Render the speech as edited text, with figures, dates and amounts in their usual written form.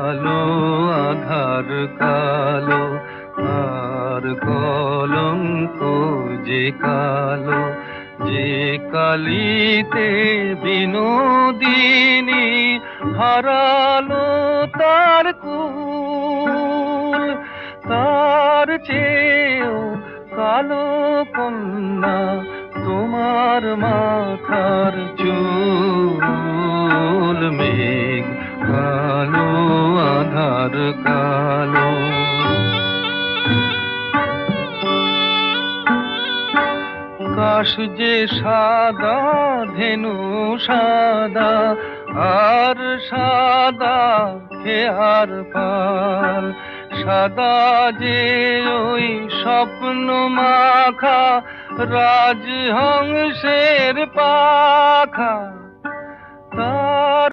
আলো আধার কালো, আর কলঙ্ক যে কালো, যে কালিতে বিনোদিনী হারালো তার কুল। তার চেয়েও কালো কন্যা তোমার মাথার চুল। মেঘ কালো আধার কালো। কাশ যে সাদা ধেনু সাদা, আর সাদা খেয়ার পাল। সাদা যে ওই স্বপ্ন মাখা রাজহংসের পাখা। তার